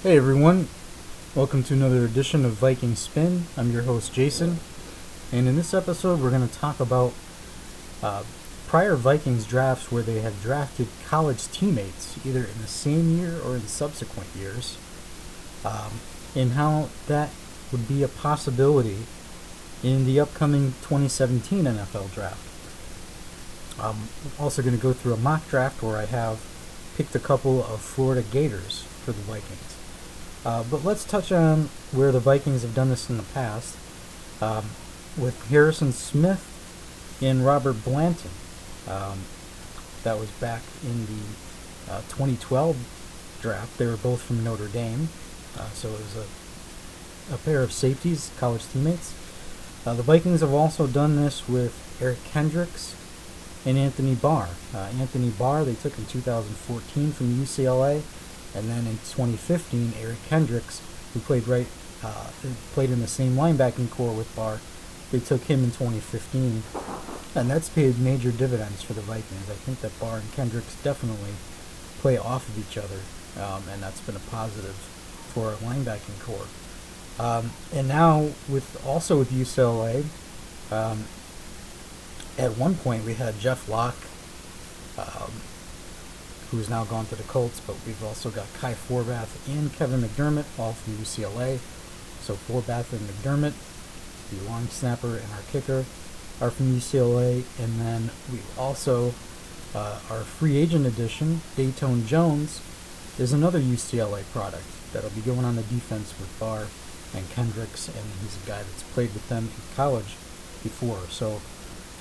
Hey everyone, welcome to another edition of Viking Spin. I'm your host Jason, and in this episode we're going to talk about uh, prior Vikings drafts where they have drafted college teammates either in the same year or in subsequent years, and how that would be a possibility in the upcoming 2017 NFL draft. I'm also going to go through a mock draft where I have picked a couple of Florida Gators for the Vikings. But let's touch on where the Vikings have done this in the past, with Harrison Smith and Robert Blanton. That was back in the 2012 draft. They were both from Notre Dame, so it was a pair of safeties, college teammates. The Vikings have also done this with Eric Kendricks and Anthony Barr. Anthony Barr they took in 2014 from UCLA. And then in 2015, Eric Kendricks, who played in the same linebacking core with Barr, they took him in 2015, and that's paid major dividends for the Vikings. I think that Barr and Kendricks definitely play off of each other, and that's been a positive for our linebacking core. And now with UCLA, at one point we had Jeff Locke, who's now gone to the Colts, but we've also got Kai Forbath and Kevin McDermott, all from UCLA. So Forbath and McDermott, the long snapper and our kicker, are from UCLA. And then we also, our free agent edition, Dayton Jones, is another UCLA product that'll be going on the defense with Barr and Kendricks, and he's a guy that's played with them in college before. So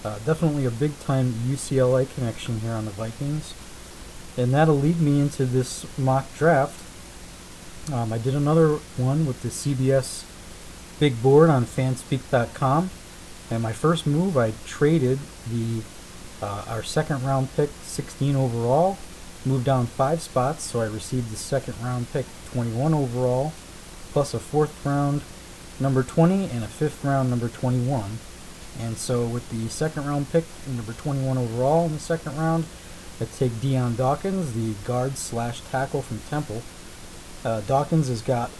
definitely a big-time UCLA connection here on the Vikings. And that'll lead me into this mock draft. I did another one with the CBS big board on fanspeak.com. And my first move, I traded our second round pick, 16 overall, moved down 5 spots, so I received the second round pick, 21 overall, plus a fourth round number 20 and a fifth round number 21. And so with the second round pick, number 21 overall in the second round, I take Dion Dawkins, the guard/tackle from Temple. Dawkins has got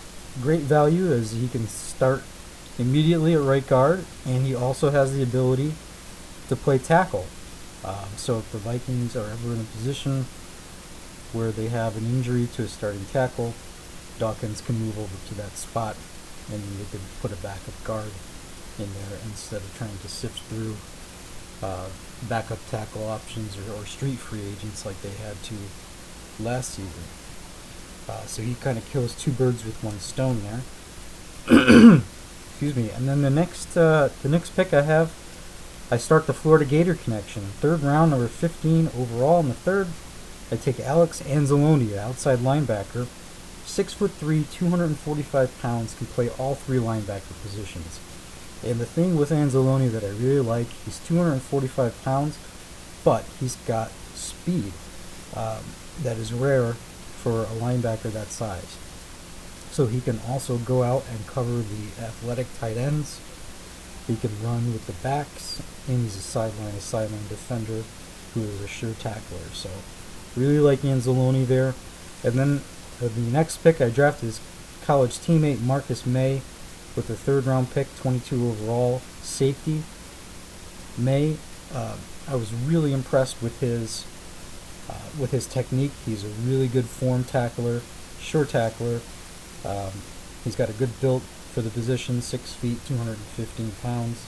great value as he can start immediately at right guard, and he also has the ability to play tackle. So if the Vikings are ever in a position where they have an injury to a starting tackle, Dawkins can move over to that spot, and they could put a backup guard in there instead of trying to sift through backup tackle options or street free agents like they had to last season. So he kind of kills two birds with one stone there. Excuse me. And then the next pick I start the Florida Gator connection. Third round, number 15 overall in the third, I take Alex Anzalone, outside linebacker, 6'3", 245 pounds, can play all three linebacker positions. And the thing with Anzalone that I really like, he's 245 pounds, but he's got speed that is rare for a linebacker that size. So he can also go out and cover the athletic tight ends. He can run with the backs, and he's a sideline defender who is a sure tackler. So really like Anzalone there. And then the next pick I drafted his college teammate Marcus May, with the third round pick, 22 overall, safety. May, I was really impressed with his technique. He's a really good form tackler, sure tackler. He's got a good build for the position, 6 feet, 215 pounds.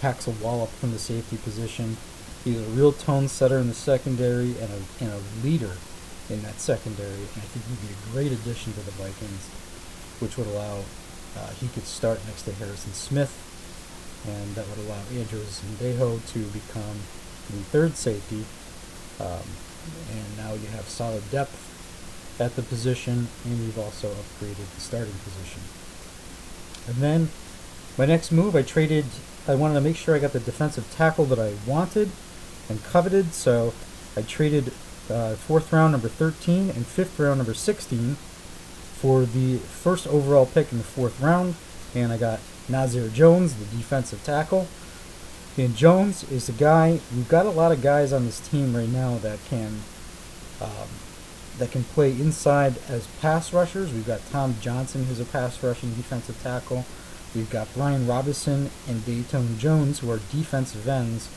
Packs a wallop from the safety position. He's a real tone setter in the secondary and a leader in that secondary. And I think he'd be a great addition to the Vikings, which would allow he could start next to Harrison Smith, and that would allow Andrew Zendejo to become the third safety. And now you have solid depth at the position, and you've also upgraded the starting position. And then my next move, I wanted to make sure I got the defensive tackle that I wanted and coveted, so I traded fourth round number 13 and fifth round number 16 for the first overall pick in the fourth round, and I got Nazir Jones, the defensive tackle. And Jones is the guy, we've got a lot of guys on this team right now that can that can play inside as pass rushers. We've got Tom Johnson, who's a pass rushing defensive tackle. We've got Brian Robinson and Dayton Jones, who are defensive ends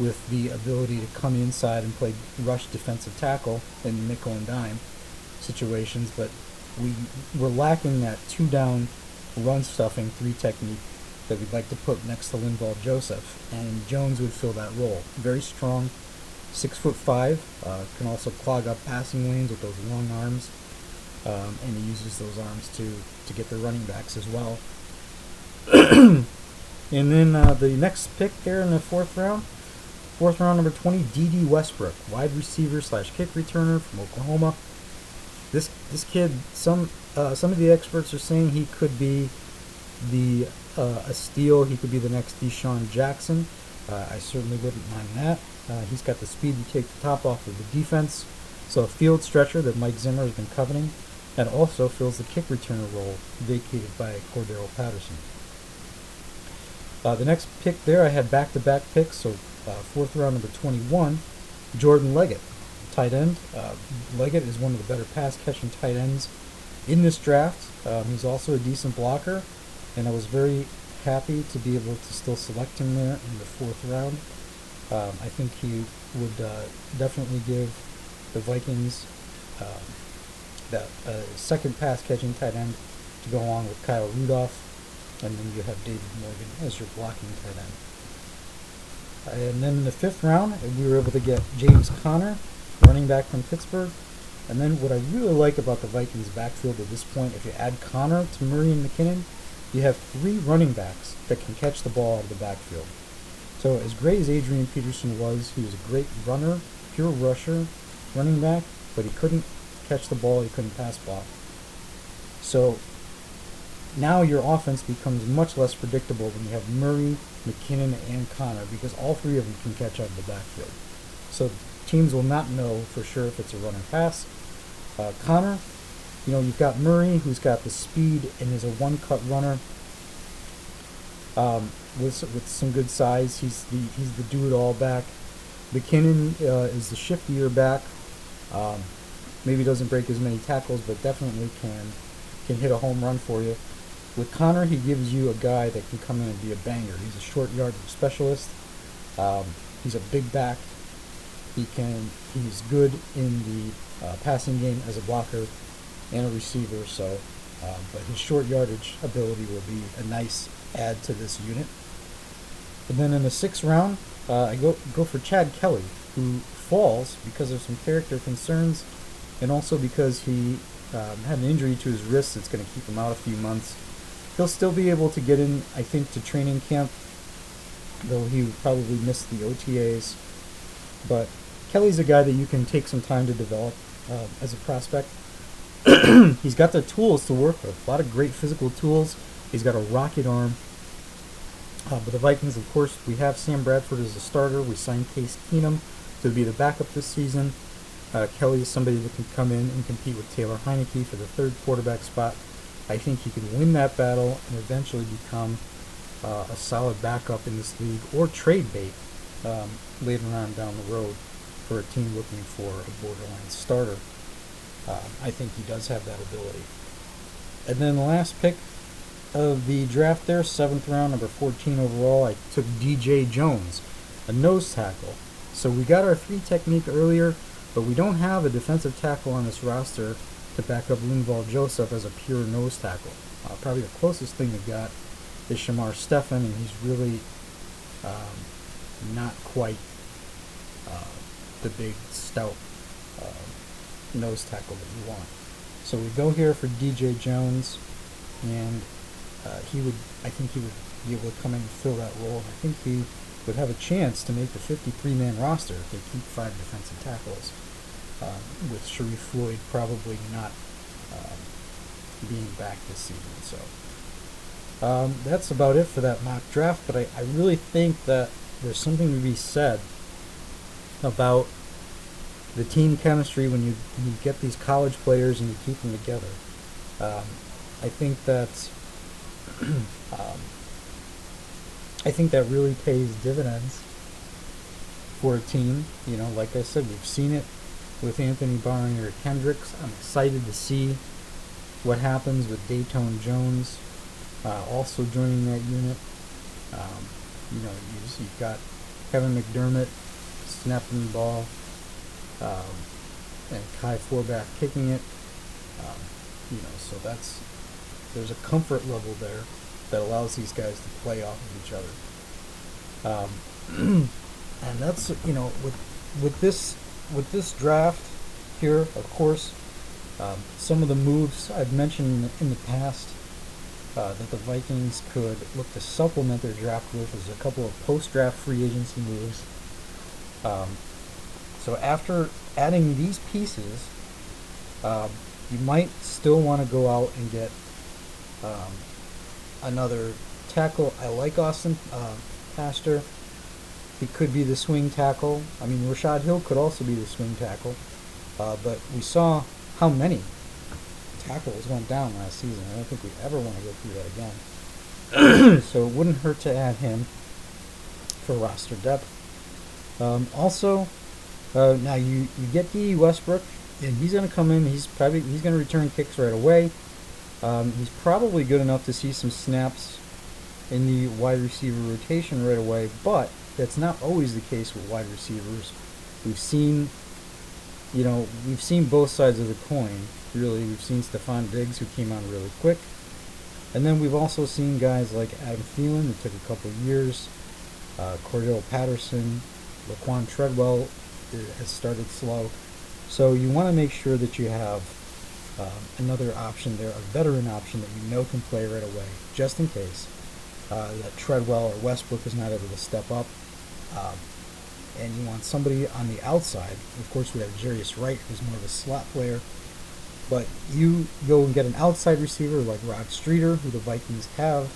with the ability to come inside and play rush defensive tackle in nickel and dime situations. But we're lacking that two-down run stuffing 3 technique that we'd like to put next to Linval Joseph, and Jones would fill that role. Very strong, 6'5", can also clog up passing lanes with those long arms, and he uses those arms to get the running backs as well. And then the next pick there in the fourth round, number 20, D.D. Westbrook, wide receiver / kick returner from Oklahoma. This kid, some of the experts are saying he could be a steal. He could be the next Deshaun Jackson. I certainly wouldn't mind that. He's got the speed to take the top off of the defense. So a field stretcher that Mike Zimmer has been coveting, and also fills the kick returner role vacated by Cordero Patterson. The next pick there, I had back-to-back picks. So fourth round, number 21, Jordan Leggett, tight end. Leggett is one of the better pass-catching tight ends in this draft. He's also a decent blocker, and I was very happy to be able to still select him there in the fourth round. I think he would definitely give the Vikings that second pass-catching tight end to go along with Kyle Rudolph, and then you have David Morgan as your blocking tight end. And then in the fifth round, we were able to get James Conner, running back from Pittsburgh. And then what I really like about the Vikings backfield at this point, if you add Conner to Murray and McKinnon, you have 3 running backs that can catch the ball out of the backfield. So as great as Adrian Peterson was, he was a great runner, pure rusher, running back, but he couldn't catch the ball, he couldn't pass block. So now your offense becomes much less predictable when you have Murray, McKinnon, and Conner, because all 3 of them can catch out of the backfield. So teams will not know for sure if it's a run or pass. Conner, you've got Murray, who's got the speed and is a one-cut runner with some good size. He's the do-it-all back. McKinnon is the shiftier back. Maybe doesn't break as many tackles, but definitely can hit a home run for you. With Conner, he gives you a guy that can come in and be a banger. He's a short yardage specialist. He's a big back. He's good in the passing game as a blocker and a receiver. So, but his short yardage ability will be a nice add to this unit. And then in the sixth round, I go for Chad Kelly, who falls because of some character concerns, and also because he had an injury to his wrist that's going to keep him out a few months. He'll still be able to get in, I think, to training camp, though he would probably miss the OTAs. But Kelly's a guy that you can take some time to develop as a prospect. He's got the tools to work with, a lot of great physical tools. He's got a rocket arm. But the Vikings, of course, we have Sam Bradford as a starter. We signed Case Keenum to be the backup this season. Kelly is somebody that can come in and compete with Taylor Heineke for the third quarterback spot. I think he can win that battle and eventually become a solid backup in this league, or trade bait later on down the road for a team looking for a borderline starter. I think he does have that ability. And then the last pick of the draft there, 7th round, number 14 overall, I took DJ Jones, a nose tackle. So we got our 3 technique earlier, but we don't have a defensive tackle on this roster to back up Linval Joseph as a pure nose tackle. Probably the closest thing we've got is Shamar Stephen, and he's really not quite the big, stout nose tackle that you want. So we go here for DJ Jones, and I think he would be able to come in and fill that role. I think he would have a chance to make the 53-man roster if they keep 5 defensive tackles, with Sharif Floyd probably not being back this season. So that's about it for that mock draft, but I really think that there's something to be said about the team chemistry when you get these college players and you keep them together. I think that really pays dividends for a team. Like I said, we've seen it with Anthony Barringer Kendricks. I'm excited to see what happens with Dayton Jones also joining that unit. You've got Kevin McDermott snapping the ball, and Kai Forbath kicking it. So there's a comfort level there that allows these guys to play off of each other. And that's with this draft here, of course, some of the moves I've mentioned in the past that the Vikings could look to supplement their draft with is a couple of post-draft free agency moves. So after adding these pieces, you might still want to go out and get another tackle. I like Austin Pastor. He could be the swing tackle. I mean, Rashad Hill could also be the swing tackle. But we saw how many tackles went down last season. I don't think we ever want to go through that again. So it wouldn't hurt to add him for roster depth. Also, now you get D. Westbrook, and he's going to come in. He's going to return kicks right away. He's probably good enough to see some snaps in the wide receiver rotation right away, but that's not always the case with wide receivers. We've seen both sides of the coin. Really, we've seen Stephon Diggs, who came on really quick, and then we've also seen guys like Adam Thielen, it took a couple of years. Cordell Patterson, Laquan Treadwell has started slow. So you want to make sure that you have another option there, a veteran option that you know can play right away, just in case that Treadwell or Westbrook is not able to step up. And you want somebody on the outside. Of course, we have Jarius Wright, who's more of a slot player. But you go and get an outside receiver like Rod Streeter, who the Vikings have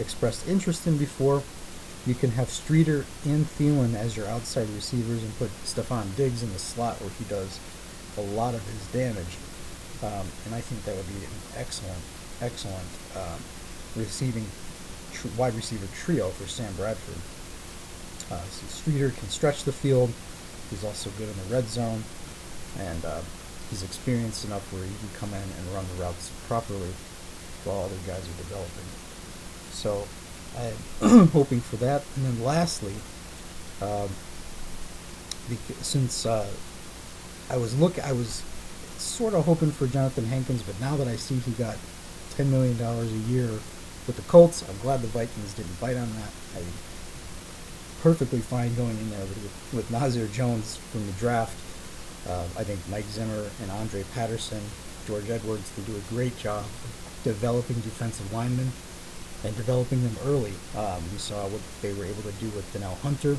expressed interest in before. You can have Streeter and Thielen as your outside receivers and put Stephon Diggs in the slot where he does a lot of his damage. And I think that would be an excellent wide receiver trio for Sam Bradford. So Streeter can stretch the field. He's also good in the red zone. And he's experienced enough where he can come in and run the routes properly while other guys are developing. So I'm hoping for that. And then lastly, since I was sort of hoping for Jonathan Hankins, but now that I see he got $10 million a year with the Colts, I'm glad the Vikings didn't bite on that. I'm perfectly fine going in there with Nazir Jones from the draft. I think Mike Zimmer and Andre Patterson, George Edwards, they do a great job of developing defensive linemen and developing them early. We saw what they were able to do with Donnell Hunter.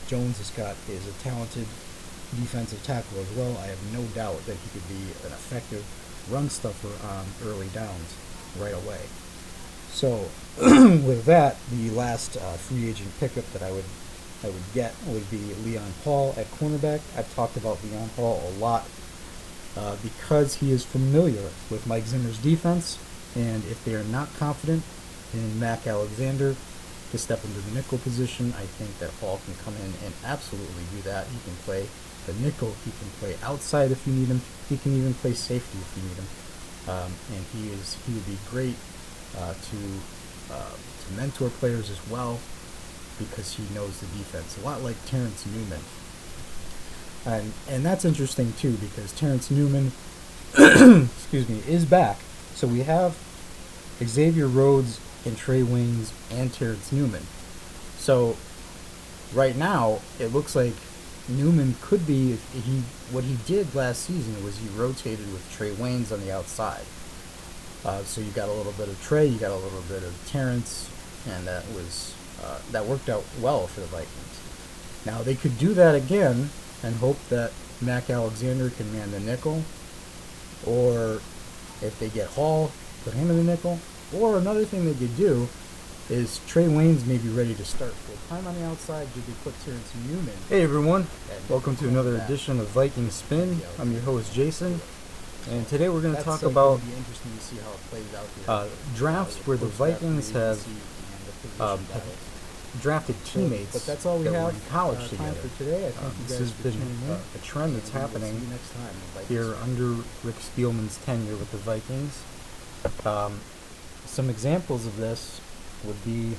Jones is a talented defensive tackle as well. I have no doubt that he could be an effective run stuffer on early downs right away. So with that, the last free agent pickup that I would get would be Leon Paul at cornerback. I've talked about Leon Paul a lot because he is familiar with Mike Zimmer's defense, and if they are not confident in Mac Alexander to step into the nickel position, I think that Paul can come in and absolutely do that. He can play the nickel, he can play outside if you need him, he can even play safety if you need him, and he would be great to mentor players as well, because he knows the defense, a lot like Terrence Newman. And that's interesting too, because Terrence Newman is back. So we have Xavier Rhodes and Trey Waynes and Terrence Newman. So right now it looks like Newman could be, what he did last season was he rotated with Trey Waynes on the outside. So you got a little bit of Trey, you got a little bit of Terrence, and that worked out well for the Vikings. Now they could do that again and hope that Mac Alexander can man the nickel, or if they get Hall, put him in the nickel. Or another thing they could do is Trey Waynes may be ready to start full time on the outside. You could put Terrence Newman. Hey everyone, welcome to another edition of Viking Spin. I'm your host Jason, and today we're going to talk about drafts where the Vikings have drafted teammates But that's all we that have were in college time together. for today. I thank you This guys has for been tuning in. a trend that's And we'll happening see you next time on Vikings here Fan. under Rick Spielman's tenure with the Vikings. Some examples of this would be